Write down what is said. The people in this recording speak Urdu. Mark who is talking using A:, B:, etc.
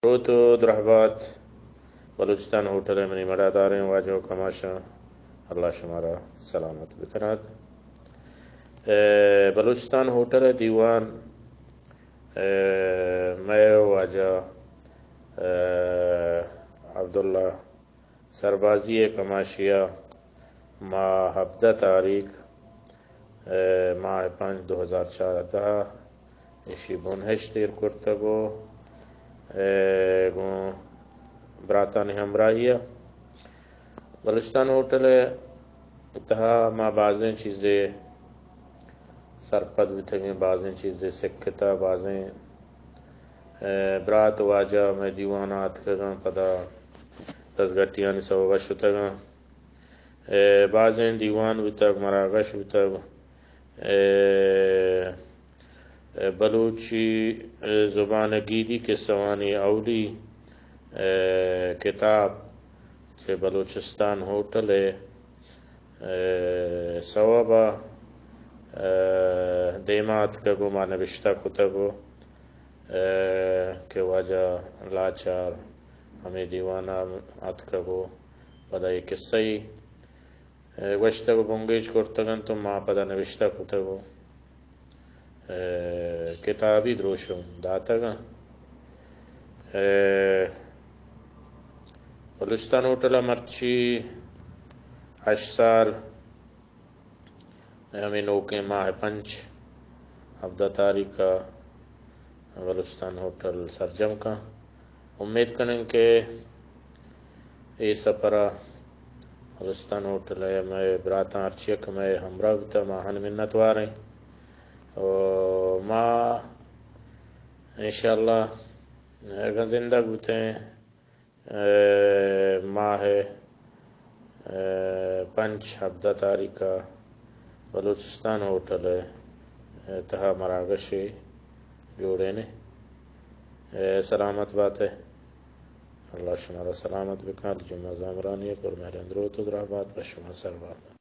A: رو تو درحبات بلوچستان ہوٹل منی مڑا داریں واجو کماشا اللہ شمارا سلامت بکنات بلوچستان ہوٹل دیوان میں واجہ عبداللہ سربازی کماشیا ماہ 17 تاریخ ماہ 5/2014 اشی بونہش تیر کرتگو براتانی ہمراہیہ بلوچستان ہوٹل تہا ما بعضیں چیزیں سرپد بھی بعضیں چیزیں سکھتا بعضیں برات واجہ میں دیوانات کگاں پدا دزگٹیانی سو غش تگاں بعضیں دیوان بھی تک مرا غش بھی تک بلوچی زبان گیدی کے سوانی اولی کتاب چھ بلوچستان ہوٹل سوابا دیمات کگو ما نوشتہ کتگو کہ واجہ لاچار ہمیں دیوانہ آت کگو پدا یہ کسائی وشتگو بنگیج کرتگن تو ما پدا نوشتہ کتگو کتابی دروشم داتگا بلوچستان ہوٹل مرچی 8 سال ہمیں نوکے ماہ 5 تاریخ کا بلوچستان ہوٹل سرجم کا امید کریں کہ یہ سفرہ بلوچستان ہوٹل ہے میں براتاں ارچیک میں ہمراہ بیتا ماہن منت واریں اور ماں انشاءاللہ اگر زندہ بیتے ماہ 5 تاریخ کا بلوچستان ہوٹل ہے تہا مراگشی جوڑے نے سلامت بات ہے اللہ شمارا سلامت بکال جمع زامرانی پر میرے اندرو تو درہ بات بشمہ سر بات